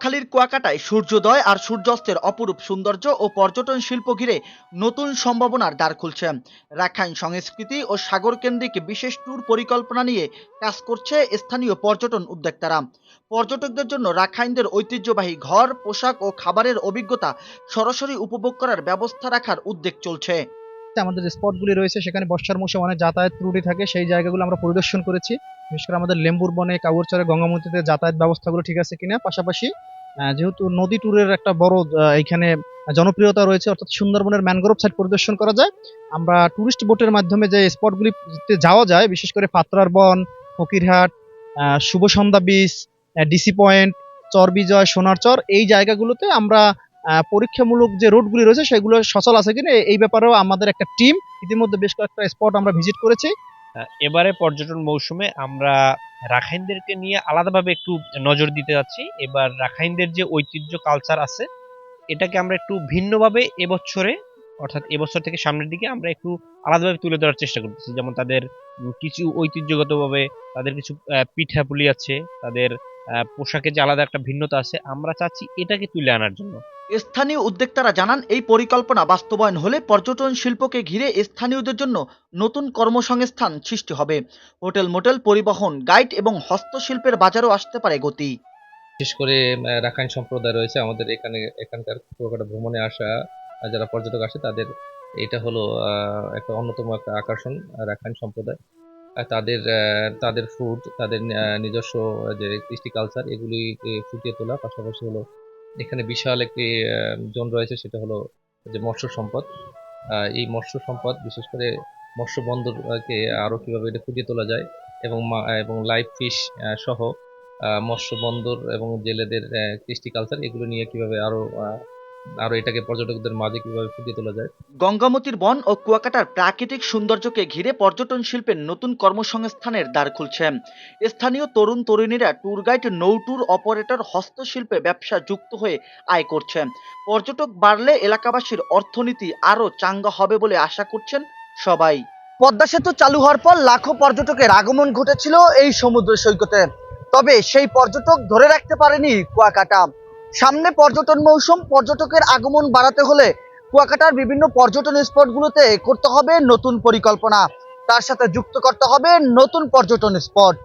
নোয়াখালীর কুয়াকাটায় সূর্যোদয় আর সূর্যাস্তের অপরূপ সৌন্দর্য ও পর্যটন শিল্প ঘিরে নতুন সম্ভাবনার দ্বার খুলছে। রাখাইন সংস্কৃতি ও সাগরকেন্দ্রিক বিশেষ ট্যুর পরিকল্পনা নিয়ে কাজ করছে স্থানীয় পর্যটন উদ্যোক্তারা। পর্যটকদের জন্য রাখাইনদের ঐতিহ্যবাহী ঘর, পোশাক ও খাবারের অভিজ্ঞতা সরাসরি উপভোগ করার ব্যবস্থা রাখার উদ্যোগ চলছে। আমাদের স্পটগুলি রয়েছে, সেখানে বর্ষার মৌসুমে অনেক যাতায়াত ত্রুটি থাকে, সেই জায়গাগুলো আমরা পরিদর্শন করেছি। বিশেষ করে আমাদের লেম্বুর বনে, কাউরচরে, গঙ্গামতিতে যাতায়াত ব্যবস্থাগুলো ঠিক আছে কিনা। পাশাপাশি যেহেতু নদী ট্যুরের একটা বড় এইখানে জনপ্রিয়তা রয়েছে, অর্থাৎ সুন্দরবনের ম্যানগ্রোভ সাইট পরিদর্শন করা যায়। আমরা টুরিস্ট বোটের মাধ্যমে যে স্পটগুলিতে যাওয়া যায়, বিশেষ করে পাত্রার বন, ফকিরহাট, শুভ সন্ধ্যা বিচ, ডিসি পয়েন্ট, চর বিজয়, সোনার চর, এই জায়গাগুলোতে আমরা পরীক্ষামূলক যে রুটগুলি রয়েছে সেগুলো সচল আছে কিনা এই ব্যাপারেও আমাদের একটা টিম ইতিমধ্যে বেশ কয়েকটা স্পট আমরা ভিজিট করেছি। এবারে পর্যটন মৌসুমে আমরা রাখাইনদেরকে নিয়ে আলাদাভাবে একটু নজর দিতে যাচ্ছি। এবার রাখাইনদের যে ঐতিহ্য কালচার আছে এটাকে আমরা একটু ভিন্নভাবে এবছরে, অর্থাৎ এবছর থেকে সামনের দিকে আমরা একটু আলাদাভাবে তুলে ধরার চেষ্টা করতেছি। যেমন তাদের কিছু ঐতিহ্যগতভাবে তাদের কিছু পিঠাপুলি আছে, তাদের পোশাকে যে আলাদা একটা ভিন্নতা আছে, আমরা চাচ্ছি এটাকে তুলে আনার জন্য। স্থানীয় উদ্যোক্তারা জানান, এই পরিকল্পনা বাস্তবায়ন হলে পর্যটন শিল্পকে ঘিরে স্থানীয়দের জন্য নতুন কর্মসংস্থান সৃষ্টি হবে। হোটেল, মোটেল, পরিবহন, গাইড এবং হস্তশিল্পের বাজারও আসতে পারে গতি। বিশেষ করে রাখাইন সম্প্রদায় রয়েছে আমাদের এখানকার কুয়াকাটা ভ্রমণে আসা যারা পর্যটক আসে তাদের এটা হলো একটা অন্যতম একটা আকর্ষণ। রাখাইন সম্প্রদায় তাদের ফুড, তাদের নিজস্ব যে কৃষ্টি কালচার, এগুলি ফুটিয়ে তোলা। পাশাপাশি হলো এখানে বিশাল একটি জোন রয়েছে, সেটা হলো যে মৎস্য সম্পদ। এই মৎস্য সম্পদ, বিশেষ করে মৎস্য বন্দরকে আরো কিভাবে এটা ফুটিয়ে তোলা যায় এবং লাইভ ফিশ সহ মৎস্য বন্দর এবং জেলেদের কৃষ্টি কালচার, এগুলো নিয়ে কিভাবে আরো এটাকে পর্যটকদের মাঝে কিভাবে ফুটিয়ে তোলা যায়। গঙ্গামতির বন ও কুয়াকাটার প্রাকৃতিক সৌন্দর্যকে ঘিরে পর্যটন শিল্পের নতুন কর্মসংস্থানের দ্বার খুলছে। স্থানীয় তরুণ তরুণীরা ট্যুর গাইড, নৌ ট্যুর অপারেটর, হস্তশিল্পে ব্যবসা যুক্ত হয়ে আয় করছে। পর্যটক বাড়লে এলাকাবাসীর অর্থনীতি আরো চাঙ্গা হবে বলে আশা করছেন সবাই। পদ্মা সেতু চালু হওয়ার পর লাখো পর্যটকের আগমন ঘটেছিল এই সমুদ্র সৈকতে, তবে সেই পর্যটক ধরে রাখতে পারেনি কুয়াকাটা। সামনে পর্যটন মৌসুম, পর্যটকের আগমন বাড়াতে হলে কুয়াকাটার বিভিন্ন পর্যটন স্পটগুলোতে করতে হবে নতুন পরিকল্পনা, তার সাথে যুক্ত করতে হবে নতুন পর্যটন স্পট।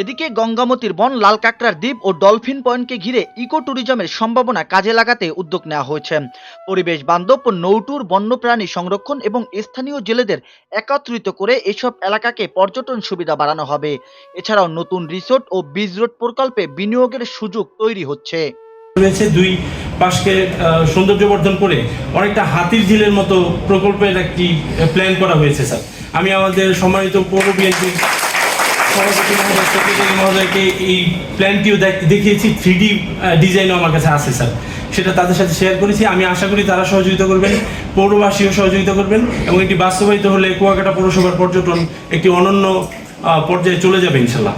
এদিকে গঙ্গামতির বন, লাল কাঁকড়ার দ্বীপ ও ডলফিন পয়েন্টকে ঘিরে ইকো ট্যুরিজমের সম্ভাবনা কাজে লাগাতে উদ্যোগ নেওয়া হয়েছে। পরিবেশ বান্ধব নৌট্যুর, বন্যপ্রাণী সংরক্ষণ এবং স্থানীয় জেলেদের একত্রিত করে এসব এলাকাকে পর্যটন সুবিধা বাড়ানো হবে। এছাড়াও নতুন রিসোর্ট ও বিচ রোড প্রকল্পে বিনিয়োগের সুযোগ তৈরি হচ্ছে। দুই পাশকে সৌন্দর্যবর্ধন করে অনেকটা হাতির ঝিলের মতো প্রকল্পের একটি প্ল্যান করা হয়েছে স্যার। আমি আমাদের সম্মানিত পৌর বিএনপির সভাপতি মহোদয়, সেক্রেটারি মহোদয়কে এই প্ল্যানটিও দেখিয়েছি, 3D ডিজাইনও আমার কাছে আছে স্যার, সেটা তাদের সাথে শেয়ার করেছি। আমি আশা করি তারা সহযোগিতা করবেন, পৌরবাসীও সহযোগিতা করবেন এবং এটি বাস্তবায়িত হলে কুয়াকাটা পৌরসভার পর্যটন একটি অনন্য পর্যায়ে চলে যাবে ইনশাল্লাহ।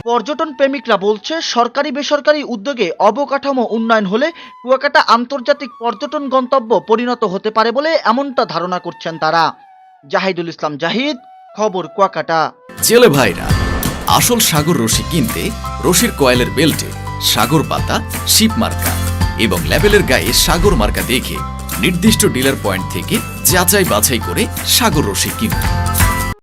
পর্যটন প্রেমিকরা বলছে, সরকারি বেসরকারি উদ্যোগে অবকাঠামো উন্নয়ন হলে কুয়াকাটা আন্তর্জাতিক পর্যটন গন্তব্য পরিণত হতে পারে বলে এমনটা ধারণা করছেন তারা। জাহিদুল ইসলাম জাহিদ, খবর কুয়াকাটা। জেলে ভাইরা, আসল সাগর রশি কিনতে রশির কয়েলের বেল্টে সাগর পাতা, শিপ মার্কা এবং লেবেলের গায়ে সাগর মার্কা দেখে নির্দিষ্ট ডিলার পয়েন্ট থেকে যাচাই বাছাই করে সাগর রশি কিনুন।